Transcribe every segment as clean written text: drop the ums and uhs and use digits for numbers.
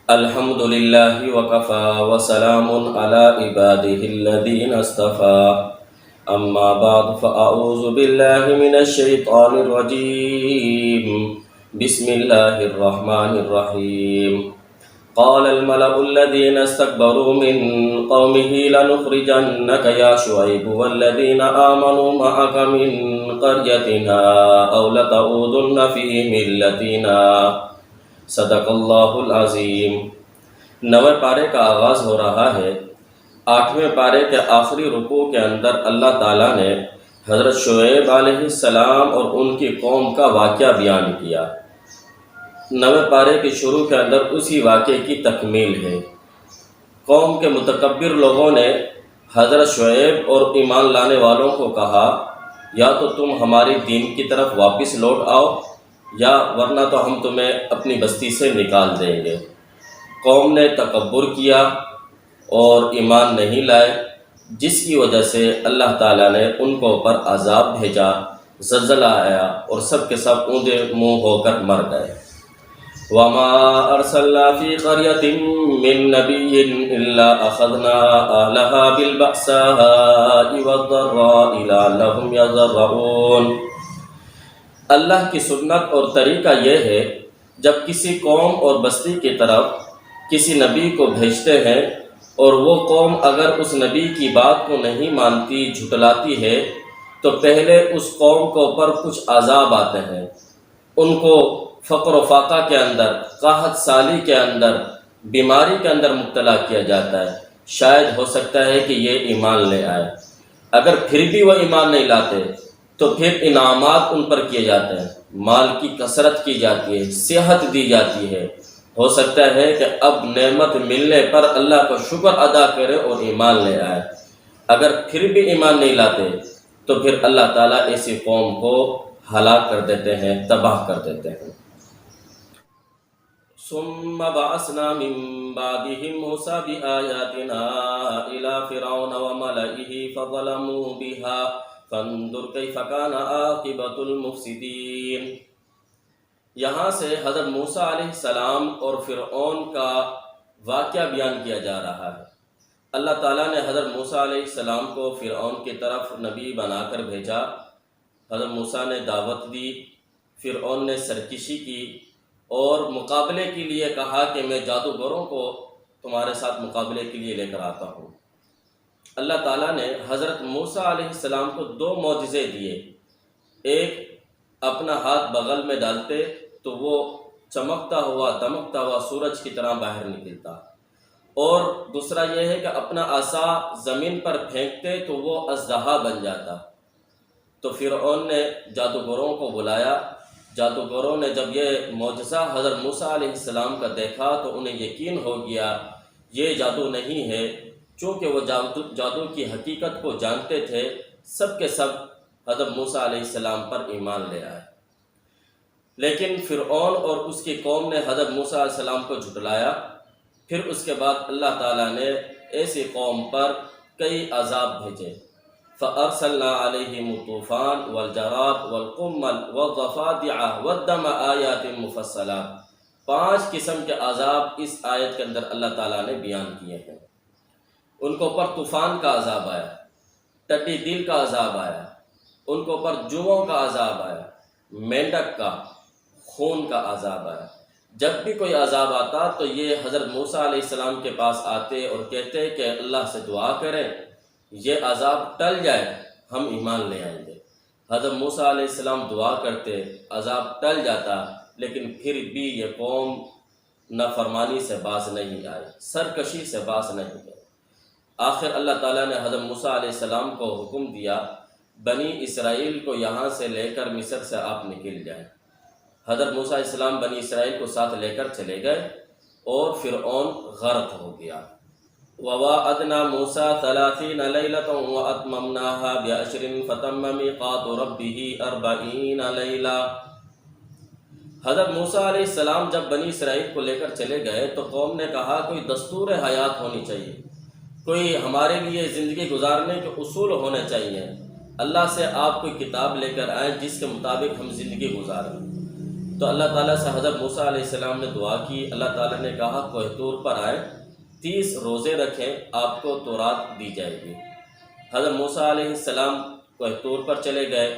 الحمد لله وكفى وسلام على عباده الذين اصطفى أما بعد فأعوذ بالله من الشيطان الرجيم بسم الله الرحمن الرحيم قال الملأ الذين استكبروا من قومه لنخرجنك يا شعيب والذين آمنوا معك من قريتنا أو لتعودن في ملتنا صدق اللہ العظیم۔ 9ویں پارے کا آغاز ہو رہا ہے۔ 8ویں پارے کے آخری رکوع کے اندر اللہ تعالیٰ نے حضرت شعیب علیہ السلام اور ان کی قوم کا واقعہ بیان کیا۔ 9ویں پارے کے شروع کے اندر اسی واقعے کی تکمیل ہے۔ قوم کے متکبر لوگوں نے حضرت شعیب اور ایمان لانے والوں کو کہا یا تو تم ہماری دین کی طرف واپس لوٹ آؤ یا ورنہ تو ہم تمہیں اپنی بستی سے نکال دیں گے۔ قوم نے تکبر کیا اور ایمان نہیں لائے، جس کی وجہ سے اللہ تعالیٰ نے ان کو اوپر عذاب بھیجا، زلزلہ آیا اور سب کے سب اونھے منہ ہو کر مر گئے۔ وَمَا أَرْسَلْنَا فِي قَرْيَةٍ مِّن نَّبِيٍّ إِلَّا أَخَذْنَا أَهْلَهَا بِالْبَأْسَاءِ وَالضَّرَّاءِ لَعَلَّهُمْ يَضَّرَّعُونَ۔ اللہ کی سنت اور طریقہ یہ ہے جب کسی قوم اور بستی کی طرف کسی نبی کو بھیجتے ہیں اور وہ قوم اگر اس نبی کی بات کو نہیں مانتی، جھٹلاتی ہے، تو پہلے اس قوم کے اوپر کچھ عذاب آتے ہیں، ان کو فقر و فاقہ کے اندر، قحط سالی کے اندر، بیماری کے اندر مبتلا کیا جاتا ہے۔ شاید ہو سکتا ہے کہ یہ ایمان لے آئے، اگر پھر بھی وہ ایمان نہیں لاتے تو پھر انعامات ان پر کیے جاتے ہیں، مال کی کثرت کی جاتی ہے، صحت دی جاتی ہے۔ ہو سکتا ہے کہ اب نعمت ملنے پر اللہ کا شکر ادا کرے اور ایمان لے آئے، اگر پھر بھی ایمان نہیں لاتے تو پھر اللہ تعالیٰ ایسی قوم کو ہلاک کر دیتے ہیں، تباہ کر دیتے ہیں۔ ثم بعثنا من بعدهم موسى بآياتنا إلى فرعون وملئه فظلموا بها فانظر كيف كان عاقبۃ المفسدین۔ یہاں سے حضرت موسیٰ علیہ السلام اور فرعون کا واقعہ بیان کیا جا رہا ہے۔ اللہ تعالیٰ نے حضرت موسیٰ علیہ السلام کو فرعون کی طرف نبی بنا کر بھیجا۔ حضرت موسیٰ نے دعوت دی، فرعون نے سرکشی کی اور مقابلے کے لیے کہا کہ میں جادوگروں کو تمہارے ساتھ مقابلے کے لیے لے کر آتا ہوں۔ اللہ تعالیٰ نے حضرت موسیٰ علیہ السلام کو 2 معجزے دیے۔ ایک، اپنا ہاتھ بغل میں ڈالتے تو وہ چمکتا ہوا دمکتا ہوا سورج کی طرح باہر نکلتا، اور دوسرا یہ ہے کہ اپنا عصا زمین پر پھینکتے تو وہ اژدہا بن جاتا۔ تو فرعون نے جادوگروں کو بلایا۔ جادوگروں نے جب یہ معجزہ حضرت موسیٰ علیہ السلام کا دیکھا تو انہیں یقین ہو گیا یہ جادو نہیں ہے، چونکہ وہ جادو کی حقیقت کو جانتے تھے۔ سب کے سب حضرت موسیٰ علیہ السلام پر ایمان لے آئے، لیکن فرعون اور اس کی قوم نے حضرت موسیٰ علیہ السلام کو جھٹلایا۔ پھر اس کے بعد اللہ تعالیٰ نے ایسی قوم پر کئی عذاب بھیجے۔ فَأَرْسَلْنَا عَلَيْهِمُ الطُّوفَانَ وَالْجَرَادَ وَالْقُمَّلَ وَالضَّفَادِعَ وَالدَّمَ آيَاتٍ مُفَصَّلَاتٍ۔ 5 قسم کے عذاب اس آیت کے اندر اللہ تعالیٰ نے بیان کیے ہیں۔ ان کو اوپر طوفان کا عذاب آیا، ٹڈی دل کا عذاب آیا، ان کو اوپر جوؤں کا عذاب آیا، مینڈک کا، خون کا عذاب آیا۔ جب بھی کوئی عذاب آتا تو یہ حضرت موسیٰ علیہ السلام کے پاس آتے اور کہتے کہ اللہ سے دعا کریں یہ عذاب ٹل جائے، ہم ایمان لے آئیں گے۔ حضرت موسیٰ علیہ السلام دعا کرتے، عذاب ٹل جاتا، لیکن پھر بھی یہ قوم نافرمانی سے باز نہیں آئی، سرکشی سے باز نہیں آئی۔ آخر اللہ تعالیٰ نے حضرت موسیٰ علیہ السلام کو حکم دیا بنی اسرائیل کو یہاں سے لے کر مصر سے آپ نکل جائیں۔ حضرت موسیٰ علیہ السلام بنی اسرائیل کو ساتھ لے کر چلے گئے اور فرعون غرق ہو گیا۔ وَوَاعَدْنَا مُوسَىٰ 30 لَيْلَةً وَأَتْمَمْنَاهَا بِعَشْرٍ فَتَمَّ مِيقَاتُ رَبِّهِ 40 لَيْلَةً۔ حضرت موسیٰ علیہ السلام جب بنی اسرائیل کو لے کر چلے گئے تو قوم نے کہا کوئی دستور حیات ہونی چاہیے، کوئی ہمارے لیے زندگی گزارنے کے اصول ہونے چاہیے، اللہ سے آپ کوئی کتاب لے کر آئیں جس کے مطابق ہم زندگی گزاریں۔ تو اللہ تعالیٰ سے حضرت موسیٰ علیہ السلام نے دعا کی، اللہ تعالیٰ نے کہا کوہ طور پر آئیں، 30 روزے رکھیں، آپ کو تورات دی جائے گی۔ حضرت موسیٰ علیہ السلام کوہ طور پر چلے گئے،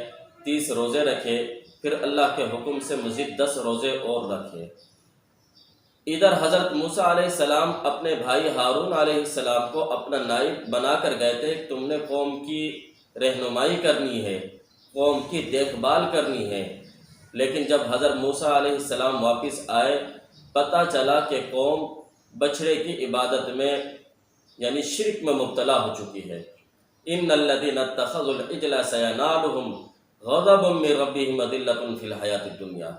30 روزے رکھے، پھر اللہ کے حکم سے مزید 10 روزے اور رکھے۔ ادھر حضرت موسیٰ علیہ السلام اپنے بھائی ہارون علیہ السلام کو اپنا نائب بنا کر گئے تھے کہ تم نے قوم کی رہنمائی کرنی ہے، قوم کی دیکھ بھال کرنی ہے۔ لیکن جب حضرت موسیٰ علیہ السلام واپس آئے، پتہ چلا کہ قوم بچھڑے کی عبادت میں یعنی شرک میں مبتلا ہو چکی ہے۔ ان الذین اتخذوا العجل سینالهم غضب من ربهم وذلة فی الحیاۃ الدنیا۔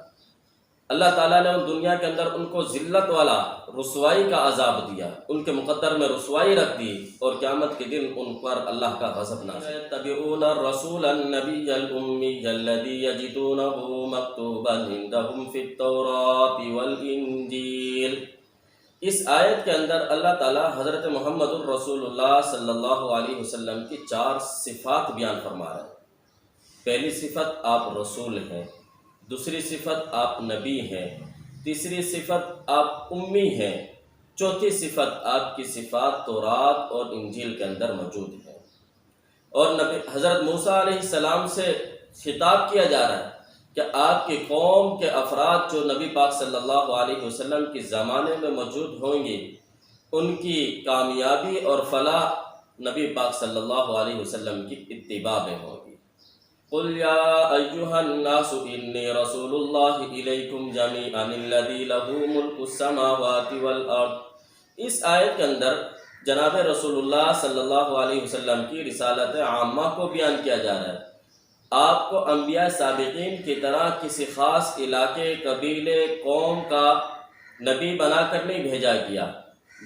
اللہ تعالیٰ نے ان دنیا کے اندر ان کو ذلت والا رسوائی کا عذاب دیا، ان کے مقدر میں رسوائی رکھ دی، اور قیامت کے دن ان پر اللہ کا غضب نازل۔ یتبعون الرسول النبی الامی الذی یجدونہ مکتوبا عندهم فی التوراۃ والانجیل۔ اس آیت کے اندر اللہ تعالیٰ حضرت محمد الرسول اللہ صلی اللہ علیہ وسلم کی 4 صفات بیان فرما رہے ہیں۔ پہلی صفت آپ رسول ہیں، دوسری صفت آپ نبی ہیں، تیسری صفت آپ امی ہیں، چوتھی صفت آپ کی صفات تورات اور انجیل کے اندر موجود ہیں۔ اور حضرت موسیٰ علیہ السلام سے خطاب کیا جا رہا ہے کہ آپ کی قوم کے افراد جو نبی پاک صلی اللہ علیہ وسلم کے زمانے میں موجود ہوں گے، ان کی کامیابی اور فلاح نبی پاک صلی اللہ علیہ وسلم کی اتباع میں ہوگی۔ قل یا ایھا الناس انی رسول اللہ الیکم جمیعا الذی لہ ملک السماوات والارض۔ اس آیت کے اندر جناب رسول اللہ صلی اللہ علیہ وسلم کی رسالت عامہ کو بیان کیا جا رہا ہے۔ آپ کو انبیاء سابقین کی طرح کسی خاص علاقے، قبیلے، قوم کا نبی بنا کر نہیں بھیجا گیا،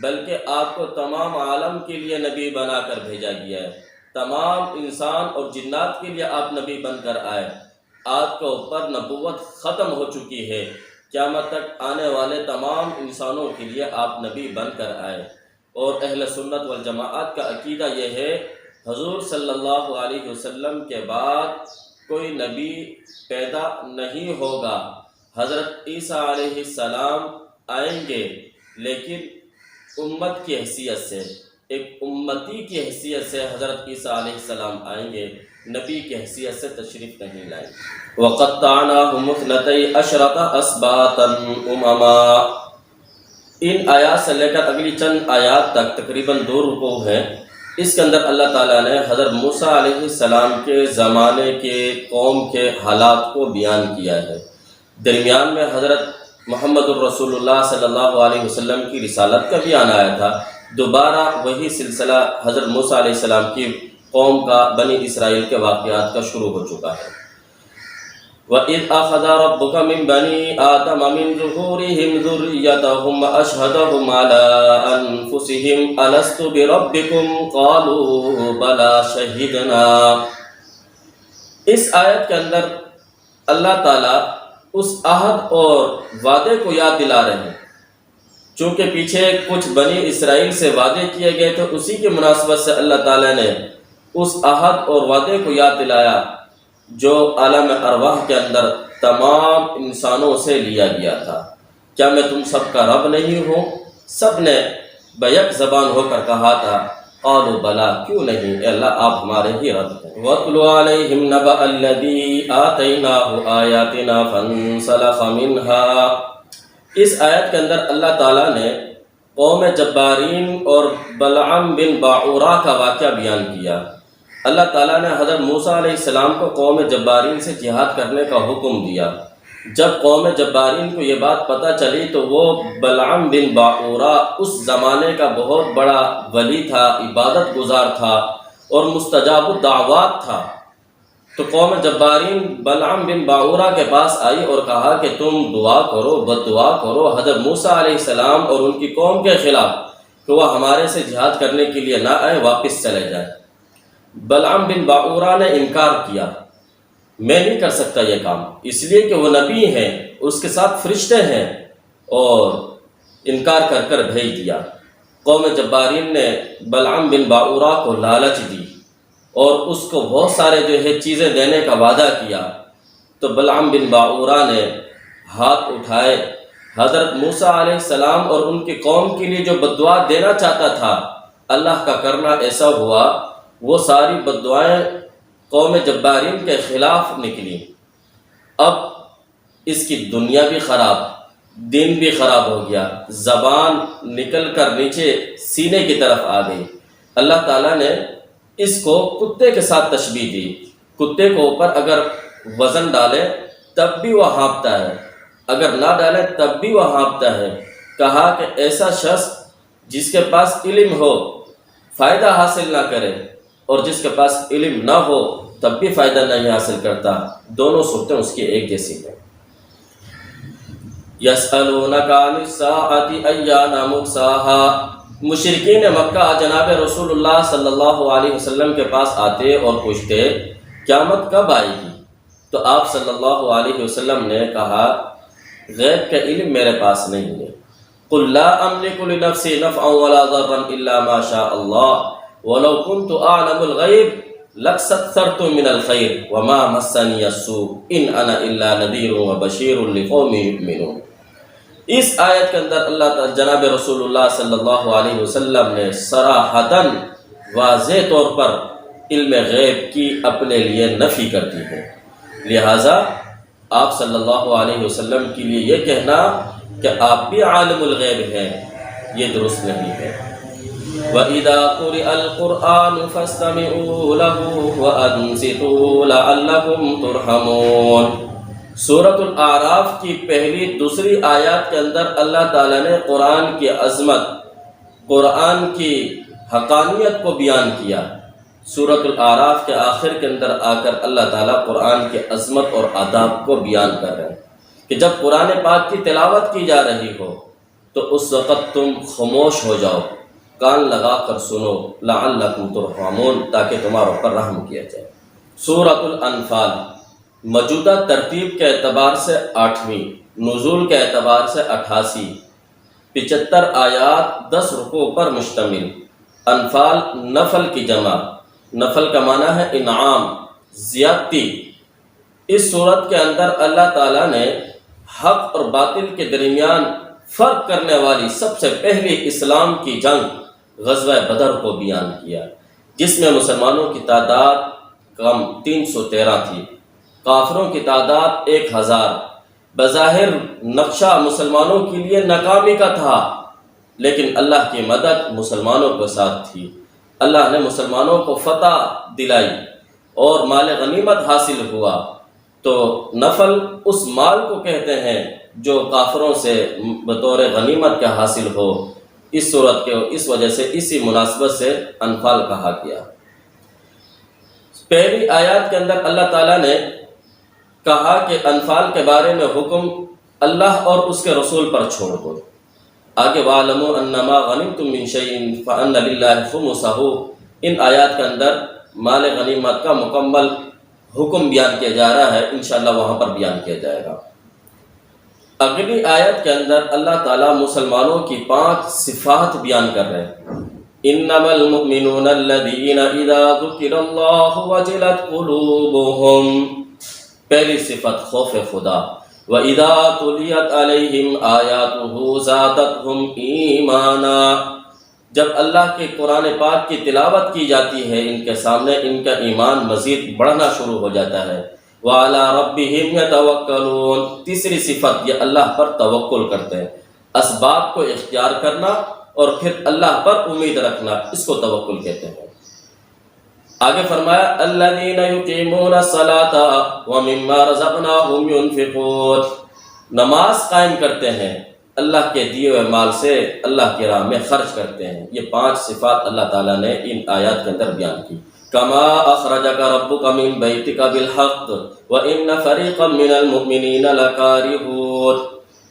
بلکہ آپ کو تمام عالم کے لیے نبی بنا کر بھیجا گیا ہے۔ تمام انسان اور جنات کے لیے آپ نبی بن کر آئے۔ آپ کے اوپر نبوت ختم ہو چکی ہے، قیامت تک آنے والے تمام انسانوں کے لیے آپ نبی بن کر آئے۔ اور اہل سنت والجماعت کا عقیدہ یہ ہے، حضور صلی اللہ علیہ وسلم کے بعد کوئی نبی پیدا نہیں ہوگا۔ حضرت عیسیٰ علیہ السلام آئیں گے، لیکن امت کی حیثیت سے، ایک امتی کی حیثیت سے حضرت عیسیٰ علیہ السلام آئیں گے، نبی کی حیثیت سے تشریف نہیں لائیں گے۔ وَقَطَّعْنَاهُمُ اثْنَتَيْ عَشْرَةَ أَسْبَاطًا أُمَمًا۔ ان آیات سے لے کر اگلی چند آیات تک تقریباً 2 رکوع ہیں۔ اس کے اندر اللہ تعالیٰ نے حضرت موسیٰ علیہ السلام کے زمانے کے قوم کے حالات کو بیان کیا ہے۔ درمیان میں حضرت محمد الرسول اللہ صلی اللہ علیہ وسلم کی رسالت کا بیان آیا تھا۔ دوبارہ وہی سلسلہ حضرت موسیٰ علیہ السلام کی قوم کا، بنی اسرائیل کے واقعات کا شروع ہو چکا ہے۔ وَإِذْ أَخَذَ رَبُّكَ مِنْ بَنِي آدَمَ مِنْ ظُهُورِهِمْ ذُرِّيَّتَهُمْ وَأَشْهَدَهُمْ عَلَىٰ أَنفُسِهِمْ أَلَسْتُ بِرَبِّكُمْ قَالُوا بَلَىٰ شَهِدْنَا۔ اس آیت کے اندر اللہ تعالیٰ اس عہد اور وعدے کو یاد دلا رہے ہیں۔ چونکہ پیچھے کچھ بنی اسرائیل سے وعدے کیے گئے تھے، اسی کی مناسبت سے اللہ تعالیٰ نے اس عہد اور وعدے کو یاد دلایا جو عالم ارواح کے اندر تمام انسانوں سے لیا گیا تھا۔ کیا میں تم سب کا رب نہیں ہوں؟ سب نے بیک زبان ہو کر کہا تھا، قالوا بلا، کیوں نہیں اے اللہ، آپ ہمارے ہی رب ہیں۔ وَاتْلُ عَلَيْهِمْ نَبَأَ الَّذِي آتَيْنَاهُ آيَاتِنَا فَانسَلَخَ مِنْهَا۔ اس آیت کے اندر اللہ تعالیٰ نے قوم جبارین اور بلعام بن باعورا کا واقعہ بیان کیا۔ اللہ تعالیٰ نے حضرت موسیٰ علیہ السلام کو قوم جبارین سے جہاد کرنے کا حکم دیا۔ جب قوم جبارین کو یہ بات پتہ چلی تو وہ بلعام بن باعورا اس زمانے کا بہت بڑا ولی تھا، عبادت گزار تھا اور مستجاب الدعوات تھا۔ تو قوم جبارین بلعام بن باعورا کے پاس آئی اور کہا کہ تم دعا کرو، بد دعا کرو حضرت موسیٰ علیہ السلام اور ان کی قوم کے خلاف کہ وہ ہمارے سے جہاد کرنے کے لیے نہ آئے، واپس چلے جائیں۔ بلعام بن باعورا نے انکار کیا، میں نہیں کر سکتا یہ کام، اس لیے کہ وہ نبی ہیں، اس کے ساتھ فرشتے ہیں، اور انکار کر کر بھیج دیا۔ قوم جبارین نے بلعام بن باعورا کو لالچ دی اور اس کو بہت سارے چیزیں دینے کا وعدہ کیا۔ تو بلعام بن باعورا نے ہاتھ اٹھائے، حضرت موسیٰ علیہ السلام اور ان کی قوم کے لیے جو بد دعا دینا چاہتا تھا، اللہ کا کرنا ایسا ہوا وہ ساری بد دعائیں قوم جبارین کے خلاف نکلی۔ اب اس کی دنیا بھی خراب، دین بھی خراب ہو گیا، زبان نکل کر نیچے سینے کی طرف آ گئی۔ اللہ تعالیٰ نے اس کو کتے کے ساتھ تشبیہ دی۔ کتے کو اوپر اگر وزن ڈالے تب بھی وہ ہانپتا ہے، اگر نہ ڈالے تب بھی وہ ہانپتا ہے۔ کہا کہ ایسا شخص جس کے پاس علم ہو فائدہ حاصل نہ کرے، اور جس کے پاس علم نہ ہو تب بھی فائدہ نہیں حاصل کرتا، دونوں صورتیں اس کی ایک جیسی ہیں۔ یسألونک عن الساعۃ ایان مرساها، مشرکین مکہ جناب رسول اللہ صلی اللہ علیہ وسلم کے پاس آتے اور پوچھتے قیامت کب آئے گی؟ تو آپ صلی اللہ علیہ وسلم نے کہا غیب کا علم میرے پاس نہیں ہے۔ قل لا املک لنفسی نفعا ولا ضرا الا ما شاء اللہ ولو كنت اعلم الغیب لاستكثرت من الخیر وما مسنی السوء ان انا الا نذیر وبشیر لقوم یؤمنون۔ اس آیت کے اندر اللہ تعالی جناب رسول اللہ صلی اللہ علیہ وسلم نے صراحتاً واضح طور پر علم غیب کی اپنے لیے نفی کر دی ہے، لہٰذا آپ صلی اللہ علیہ وسلم کے لیے یہ کہنا کہ آپ بھی عالم الغیب ہیں یہ درست نہیں ہے۔ وَإِذَا قُرِئَ الْقُرْآنُ فَاسْتَمِعُوا لَهُ وَأَنصِتُوا لَعَلَّكُمْ تُرْحَمُونَ۔ سورۃ الاعراف کی پہلی دوسری آیات کے اندر اللہ تعالیٰ نے قرآن کی عظمت، قرآن کی حقانیت کو بیان کیا۔ سورۃ الاعراف کے آخر کے اندر آ کر اللہ تعالیٰ قرآن کی عظمت اور آداب کو بیان کر رہے ہیں کہ جب قرآن پاک کی تلاوت کی جا رہی ہو تو اس وقت تم خاموش ہو جاؤ، کان لگا کر سنو، لعلکم ترحمون، تاکہ تمہارے اوپر رحم کیا جائے۔ سورۃ الانفال موجودہ ترتیب کے اعتبار سے 8ویں، نزول کے اعتبار سے 88، 75 آیات 10 رکوع پر مشتمل۔ انفال نفل کی جمع، نفل کا معنی ہے انعام، زیادتی۔ اس صورت کے اندر اللہ تعالیٰ نے حق اور باطل کے درمیان فرق کرنے والی سب سے پہلی اسلام کی جنگ غزوہ بدر کو بیان کیا، جس میں مسلمانوں کی تعداد کم 313 تھی، کافروں کی تعداد 1000۔ بظاہر نقشہ مسلمانوں کے لیے ناکامی کا تھا، لیکن اللہ کی مدد مسلمانوں کے ساتھ تھی۔ اللہ نے مسلمانوں کو فتح دلائی اور مال غنیمت حاصل ہوا۔ تو نفل اس مال کو کہتے ہیں جو کافروں سے بطور غنیمت کا حاصل ہو۔ اس صورت کے اس وجہ سے اسی مناسبت سے انفال کہا گیا۔ پہلی آیات کے اندر اللہ تعالیٰ نے کہا کہ انفال کے بارے میں حکم اللہ اور اس کے رسول پر چھوڑ دو۔ آگے وَاعْلَمُوا أَنَّمَا غَنِمْتُم مِّن شَيْءٍ فَأَنَّ لِلَّهِ خُمُسَهُ، ان آیات کے اندر مال غنیمت کا مکمل حکم بیان کیا جا رہا ہے، انشاءاللہ وہاں پر بیان کیا جائے گا۔ اگلی آیت کے اندر اللہ تعالیٰ مسلمانوں کی 5 صفات بیان کر رہے ہیں۔ إِنَّمَا الْمُؤْمِنُونَ الَّذِينَ إِذَا ذُكِرَ اللَّهُ وَجِلَتْ قُلُوبُهُمْ، پہلی صفت خوف خدا۔ وَإِذَا تُلِيَتْ عَلَيْهِمْ آيَاتُهُ زَادَتْهُمْ إِيمَانًا، جب اللہ کے قرآن پاک کی تلاوت کی جاتی ہے ان کے سامنے، ان کا ایمان مزید بڑھنا شروع ہو جاتا ہے۔ وَعَلَىٰ رَبِّهِمْ يَتَوَكَّلُونَ، تیسری صفت یہ اللہ پر توکل کرتے ہیں، اسباب کو اختیار کرنا اور پھر اللہ پر امید رکھنا، اس کو توکل کہتے ہیں۔ آگے فرمایا الَّذِينَ يُقِيمُونَ الصَّلَاةَ وَمِمَّا رَزَقْنَاهُمْ يُنْفِقُونَ، نماز قائم کرتے ہیں، اللہ کے دیے ہوئے مال سے اللہ کی راہ میں خرچ کرتے ہیں۔ یہ 5 صفات اللہ تعالیٰ نے ان آیات کے اندر بیان کی۔ کما اخرجک ربک من بیتک بالحق وان فریقا من المؤمنین لکارہون،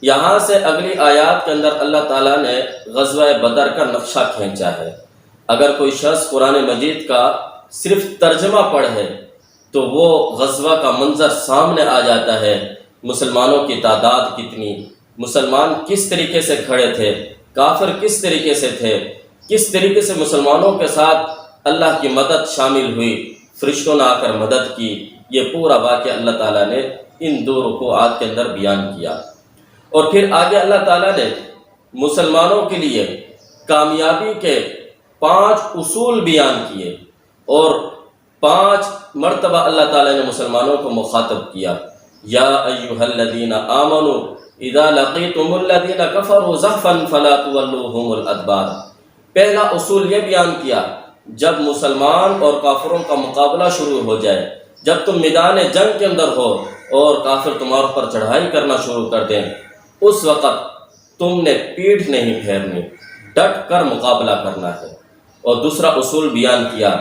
یہاں سے اگلی آیات کے اندر اللہ تعالیٰ نے غزوہ بدر کا نقشہ کھینچا ہے۔ اگر کوئی شخص قرآن مجید کا صرف ترجمہ پڑھے تو وہ غزوہ کا منظر سامنے آ جاتا ہے، مسلمانوں کی تعداد کتنی، مسلمان کس طریقے سے کھڑے تھے، کافر کس طریقے سے تھے، کس طریقے سے مسلمانوں کے ساتھ اللہ کی مدد شامل ہوئی، فرشتوں نے آ کر مدد کی۔ یہ پورا واقعہ اللہ تعالیٰ نے ان 2 رکوعات کے اندر بیان کیا۔ اور پھر آگے اللہ تعالیٰ نے مسلمانوں کے لیے کامیابی کے 5 اصول بیان کیے، اور 5 مرتبہ اللہ تعالیٰ نے مسلمانوں کو مخاطب کیا، یا ایھا الذین آمنوا اذا لقیتم الذین کفروا زحفا فلا تولوہم الادبار۔ پہلا اصول یہ بیان کیا، جب مسلمان اور کافروں کا مقابلہ شروع ہو جائے، جب تم میدان جنگ کے اندر ہو اور کافر تمہارے پر چڑھائی کرنا شروع کر دیں، اس وقت تم نے پیٹھ نہیں پھیرنی، ڈٹ کر مقابلہ کرنا ہے۔ اور دوسرا اصول بیان کیا،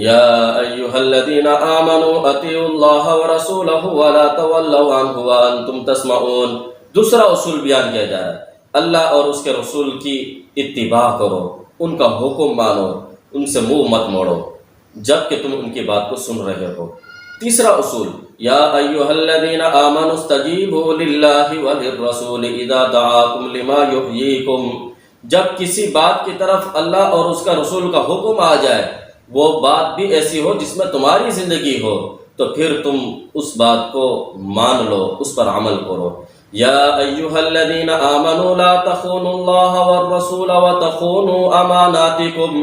یا ایھا الذین آمنوا اطیعوا اللہ ورسولہ ولا تولوا عنہ وانتم تسمعون۔ دوسرا اصول بیان کیا جا رہا ہے، اللہ اور اس کے رسول کی اتباع کرو، ان کا حکم مانو، ان سے منہ مت موڑو جب کہ تم ان کی بات کو سن رہے ہو۔ تیسرا اصول، یا ایھا الذین آمنوا استجیبوا للہ وللرسول اذا دعاکم لما یحییکم۔ جب کسی بات کی طرف اللہ اور اس کا رسول کا حکم آ جائے، وہ بات بھی ایسی ہو جس میں تمہاری زندگی ہو، تو پھر تم اس بات کو مان لو، اس پر عمل کرو۔ یا ایھا الذین آمنوا لا تخونوا اللہ والرسول وتخونوا اماناتکم۔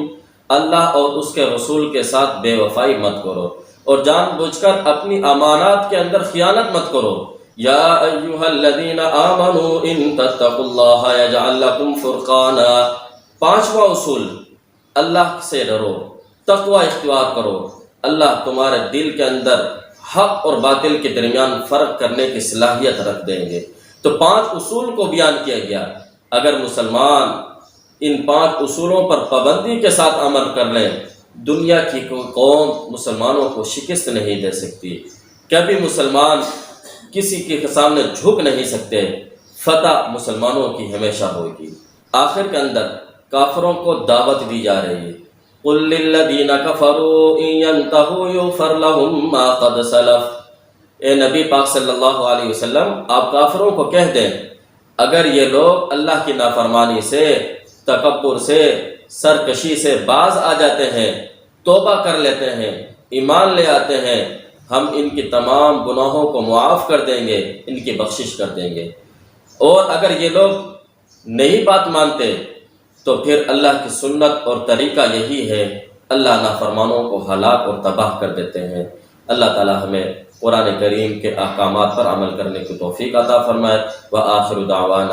اللہ اور اس کے رسول کے ساتھ بے وفائی مت کرو، اور جان بوجھ کر اپنی امانات کے اندر خیانت مت کرو۔ یا ایھا الذین آمنوا ان تتقوا اللہ یجعل لکم فرقانا۔ 5واں اصول، اللہ سے ڈرو، تقوی اختیار کرو، اللہ تمہارے دل کے اندر حق اور باطل کے درمیان فرق کرنے کی صلاحیت رکھ دیں گے۔ تو 5 اصول کو بیان کیا گیا۔ اگر مسلمان ان 5 اصولوں پر پابندی کے ساتھ عمل کر لیں، دنیا کی کوئی قوم مسلمانوں کو شکست نہیں دے سکتی، کبھی مسلمان کسی کے سامنے جھک نہیں سکتے، فتح مسلمانوں کی ہمیشہ ہوگی۔ آخر کے اندر کافروں کو دعوت دی جا رہی ہے، قل للذین کفروا ان ینتہوا یغفر لہم ما قد سلف۔ اے نبی پاک صلی اللہ علیہ وسلم، آپ کافروں کو کہہ دیں، اگر یہ لوگ اللہ کی نافرمانی سے، تکبر سے، سرکشی سے باز آ جاتے ہیں، توبہ کر لیتے ہیں، ایمان لے آتے ہیں، ہم ان کی تمام گناہوں کو معاف کر دیں گے، ان کی بخشش کر دیں گے۔ اور اگر یہ لوگ نہیں بات مانتے تو پھر اللہ کی سنت اور طریقہ یہی ہے، اللہ نافرمانوں کو ہلاک اور تباہ کر دیتے ہیں۔ اللہ تعالی ہمیں قرآن کریم کے احکامات پر عمل کرنے کی توفیق عطا فرمائے۔ وآخر دعوانا